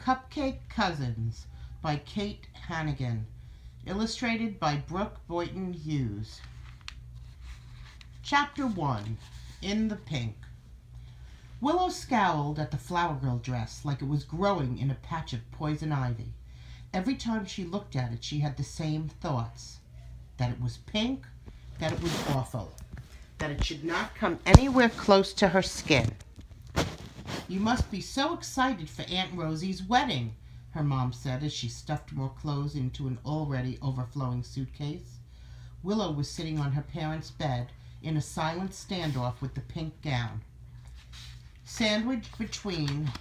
Cupcake Cousins by Kate Hannigan. Illustrated by Brooke Boynton Hughes. Chapter 1. In the Pink. Willow scowled at the flower girl dress like it was growing in a patch of poison ivy. Every time she looked at it, she had the same thoughts. That it was pink, that it was awful, that it should not come anywhere close to her skin. "You must be so excited for Aunt Rosie's wedding," her mom said as she stuffed more clothes into an already overflowing suitcase. Willow was sitting on her parents' bed in a silent standoff with the pink gown. Sandwiched between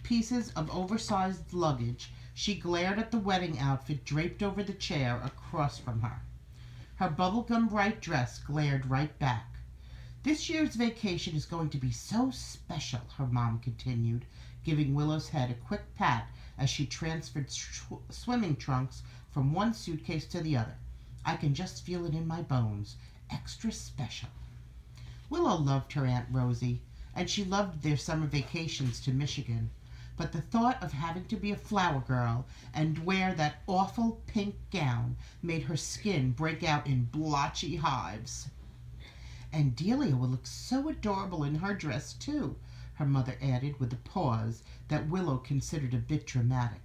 pieces of oversized luggage, she glared at the wedding outfit draped over the chair across from her. Her bubblegum bright dress glared right back. "This year's vacation is going to be so special," her mom continued, giving Willow's head a quick pat as she transferred swimming trunks from one suitcase to the other. "I can just feel it in my bones. Extra special." Willow loved her Aunt Rosie, and she loved their summer vacations to Michigan. But the thought of having to be a flower girl and wear that awful pink gown made her skin break out in blotchy hives. "And Delia will look so adorable in her dress, too," her mother added with a pause that Willow considered a bit dramatic.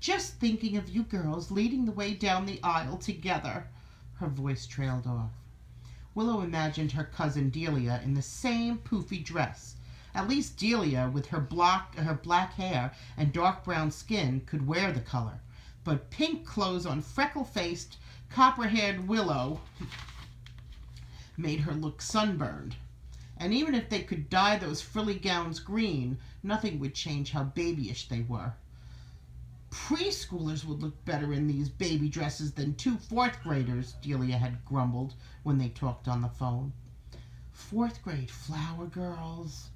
"Just thinking of you girls leading the way down the aisle together." Her voice trailed off. Willow imagined her cousin Delia in the same poofy dress. At least Delia, with her black hair and dark brown skin, could wear the color. But pink clothes on freckle-faced, copper-haired Willow made her look sunburned. And even if they could dye those frilly gowns green, nothing would change how babyish they were. "Preschoolers would look better in these baby dresses than 2 fourth graders, Delia had grumbled when they talked on the phone. 4th grade flower girls.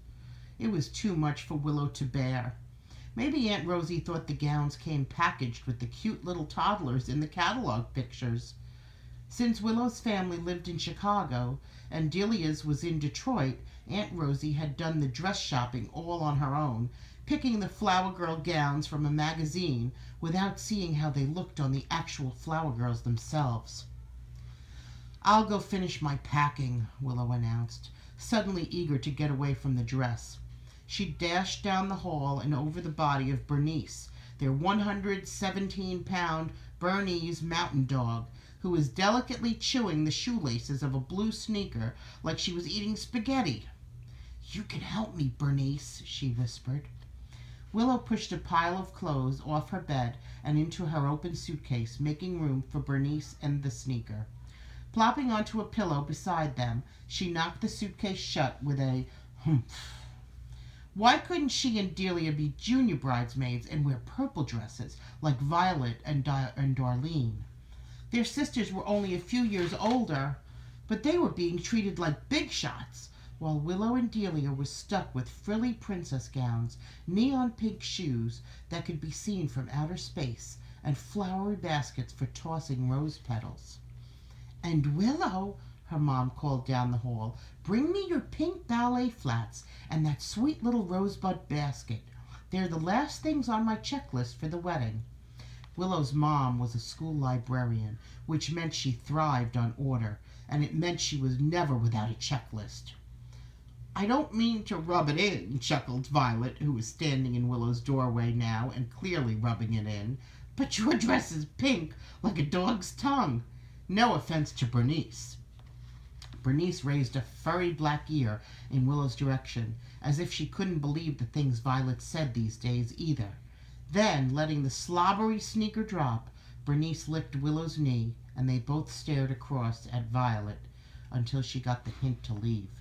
It was too much for Willow to bear. Maybe Aunt Rosie thought the gowns came packaged with the cute little toddlers in the catalog pictures. Since Willow's family lived in Chicago and Delia's was in Detroit, Aunt Rosie had done the dress shopping all on her own, picking the flower girl gowns from a magazine without seeing how they looked on the actual flower girls themselves. "I'll go finish my packing," Willow announced, suddenly eager to get away from the dress. She dashed down the hall and over the body of Bernice, their 117-pound Bernese mountain dog, who was delicately chewing the shoelaces of a blue sneaker like she was eating spaghetti. "You can help me, Bernice," she whispered. Willow pushed a pile of clothes off her bed and into her open suitcase, making room for Bernice and the sneaker. Plopping onto a pillow beside them, she knocked the suitcase shut with a humph. Why couldn't she and Delia be junior bridesmaids and wear purple dresses like Violet and Darlene? Their sisters were only a few years older, but they were being treated like big shots, while Willow and Delia were stuck with frilly princess gowns, neon pink shoes that could be seen from outer space, and flowery baskets for tossing rose petals. "And Willow," her mom called down the hall, "bring me your pink ballet flats and that sweet little rosebud basket. They're the last things on my checklist for the wedding." Willow's mom was a school librarian, which meant she thrived on order, and it meant she was never without a checklist. "I don't mean to rub it in," chuckled Violet, who was standing in Willow's doorway now and clearly rubbing it in, "but your dress is pink like a dog's tongue. No offense to Bernice." Bernice raised a furry black ear in Willow's direction, as if she couldn't believe the things Violet said these days either. Then, letting the slobbery sneaker drop, Bernice licked Willow's knee, and they both stared across at Violet until she got the hint to leave.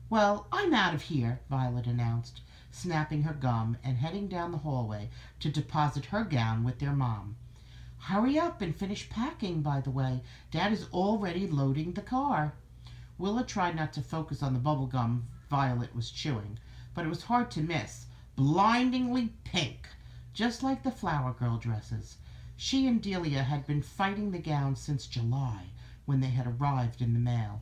"Well, I'm out of here," Violet announced, snapping her gum and heading down the hallway to deposit her gown with their mom. "Hurry up and finish packing, by the way. Dad is already loading the car." Willow tried not to focus on the bubble gum Violet was chewing, but it was hard to miss. Blindingly pink, just like the flower girl dresses. She and Delia had been fighting the gowns since July, when they had arrived in the mail.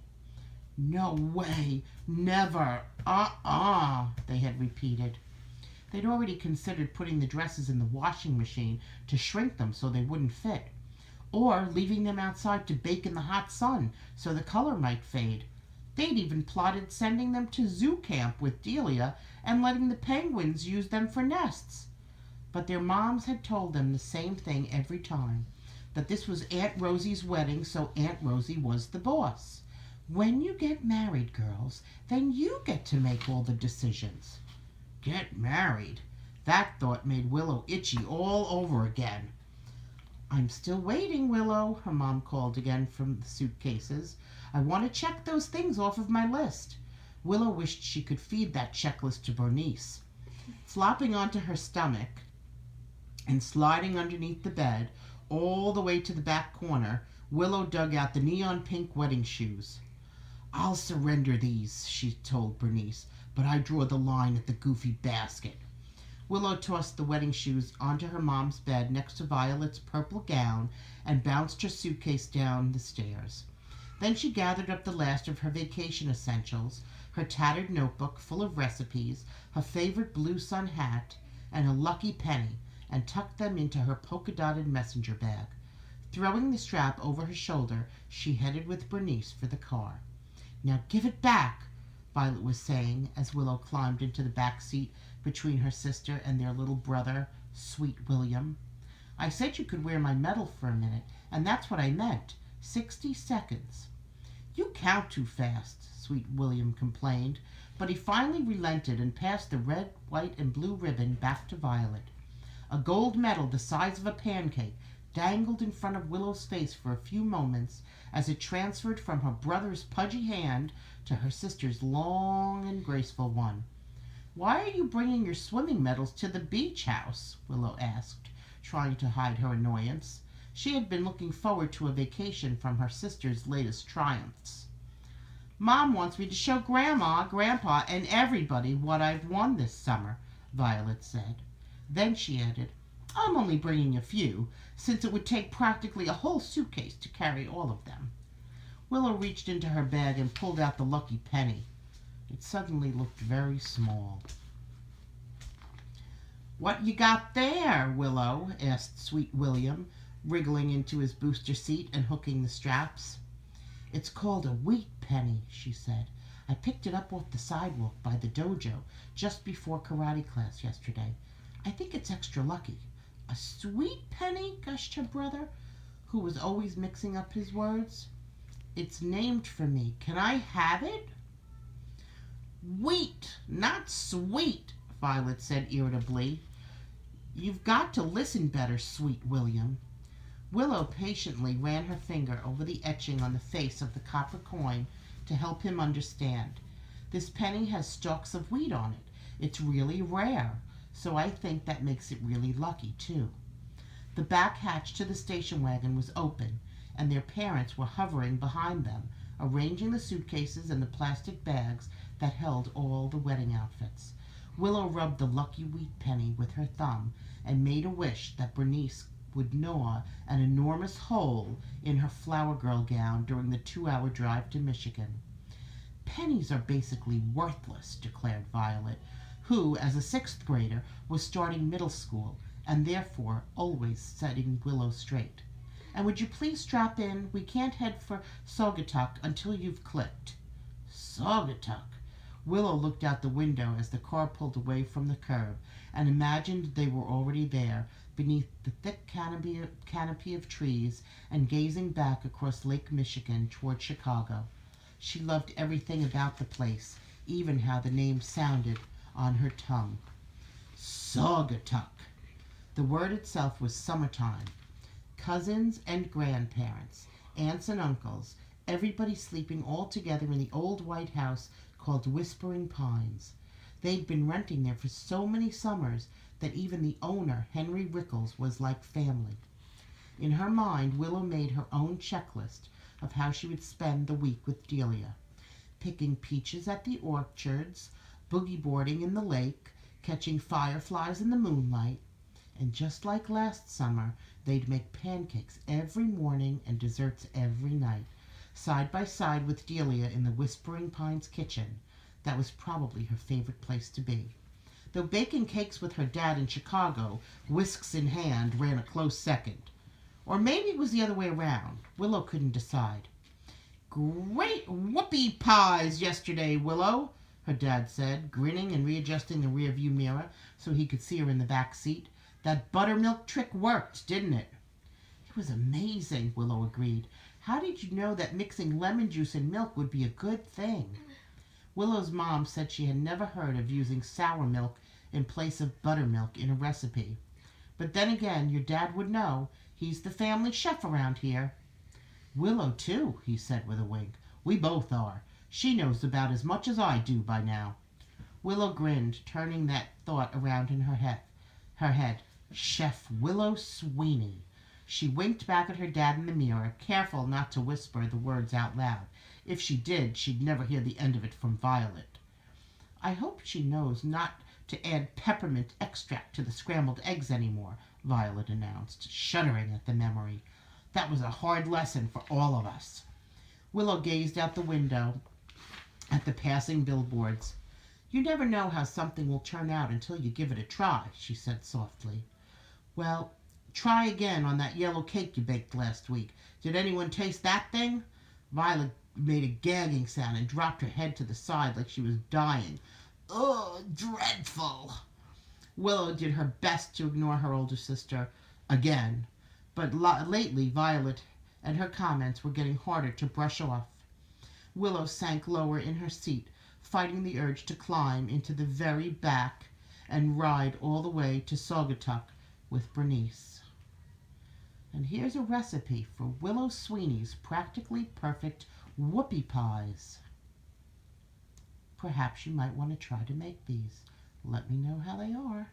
"No way, never, they had repeated. They'd already considered putting the dresses in the washing machine to shrink them so they wouldn't fit, or leaving them outside to bake in the hot sun so the color might fade. They'd even plotted sending them to zoo camp with Delia and letting the penguins use them for nests. But their moms had told them the same thing every time, that this was Aunt Rosie's wedding, so Aunt Rosie was the boss. When you get married, girls, then you get to make all the decisions. Get married? That thought made Willow itchy all over again. I'm still waiting, Willow, her mom called again from the suitcases. I want to check those things off of my list. Willow wished she could feed that checklist to Bernice. Flopping onto her stomach and sliding underneath the bed all the way to the back corner, Willow dug out the neon pink wedding shoes. I'll surrender these, she told Bernice, but I draw the line at the goofy basket. Willow tossed the wedding shoes onto her mom's bed next to Violet's purple gown and bounced her suitcase down the stairs. Then she gathered up the last of her vacation essentials, her tattered notebook full of recipes, her favorite blue sun hat, and a lucky penny, and tucked them into her polka-dotted messenger bag. Throwing the strap over her shoulder, she headed with Bernice for the car. Now give it back, Violet was saying as Willow climbed into the back seat between her sister and their little brother, Sweet William. I said you could wear my medal for a minute, and that's what I meant. 60 seconds. You count too fast, Sweet William complained, but he finally relented and passed the red, white, and blue ribbon back to Violet. A gold medal the size of a pancake dangled in front of Willow's face for a few moments as it transferred from her brother's pudgy hand to her sister's long and graceful one. Why are you bringing your swimming medals to the beach house? Willow asked, trying to hide her annoyance. She had been looking forward to a vacation from her sister's latest triumphs. Mom wants me to show Grandma, Grandpa, and everybody what I've won this summer, Violet said. Then she added, I'm only bringing a few, since it would take practically a whole suitcase to carry all of them. Willow reached into her bag and pulled out the lucky penny. It suddenly looked very small. What you got there, Willow? Asked Sweet William, wriggling into his booster seat and hooking the straps. It's called a wheat penny, she said. I picked it up off the sidewalk by the dojo just before karate class yesterday. I think it's extra lucky. A sweet penny? Gushed her brother, who was always mixing up his words. It's named for me. Can I have it? Wheat, not sweet, Violet said irritably. You've got to listen better, Sweet William. Willow patiently ran her finger over the etching on the face of the copper coin to help him understand. This penny has stalks of wheat on it. It's really rare, so I think that makes it really lucky, too. The back hatch to the station wagon was open, and their parents were hovering behind them, arranging the suitcases and the plastic bags that held all the wedding outfits. Willow rubbed the lucky wheat penny with her thumb and made a wish that Bernice would gnaw an enormous hole in her flower girl gown during the 2-hour drive to Michigan. Pennies are basically worthless, declared Violet, who, as a 6th grader, was starting middle school and therefore always setting Willow straight. And would you please strap in? We can't head for Saugatuck until you've clicked. Saugatuck. Willow looked out the window as the car pulled away from the curb and imagined they were already there, beneath the thick canopy of trees and gazing back across Lake Michigan toward Chicago. She loved everything about the place, even how the name sounded on her tongue. Saugatuck. The word itself was summertime. Cousins and grandparents, aunts and uncles, everybody sleeping all together in the old white house called Whispering Pines. They'd been renting there for so many summers that even the owner, Henry Rickles, was like family. In her mind, Willow made her own checklist of how she would spend the week with Delia. Picking peaches at the orchards, boogie boarding in the lake, catching fireflies in the moonlight. And just like last summer, they'd make pancakes every morning and desserts every night, side by side with Delia in the Whispering Pines kitchen. That was probably her favorite place to be. Though baking cakes with her dad in Chicago, whisks in hand, ran a close second. Or maybe it was the other way around. Willow couldn't decide. "Great whoopie pies yesterday, Willow," her dad said, grinning and readjusting the rearview mirror so he could see her in the back seat. "That buttermilk trick worked, didn't it?" "It was amazing," Willow agreed. "How did you know that mixing lemon juice and milk would be a good thing?" Willow's mom said she had never heard of using sour milk in place of buttermilk in a recipe. But then again, your dad would know. He's the family chef around here. "Willow, too," he said with a wink. "We both are. She knows about as much as I do by now." Willow grinned, turning that thought around in her head. Chef Willow Sweeney. She winked back at her dad in the mirror, careful not to whisper the words out loud. If she did, she'd never hear the end of it from Violet. "I hope she knows not to add peppermint extract to the scrambled eggs anymore," Violet announced, shuddering at the memory. "That was a hard lesson for all of us." Willow gazed out the window at the passing billboards. "You never know how something will turn out until you give it a try," she said softly. "Well, try again on that yellow cake you baked last week. Did anyone taste that thing?" Violet made a gagging sound and dropped her head to the side like she was dying. "Oh, dreadful!" Willow did her best to ignore her older sister again. But lately, Violet and her comments were getting harder to brush off. Willow sank lower in her seat, fighting the urge to climb into the very back and ride all the way to Saugatuck with Bernice. And here's a recipe for Willow Sweeney's practically perfect whoopie pies. Perhaps you might want to try to make these. Let me know how they are.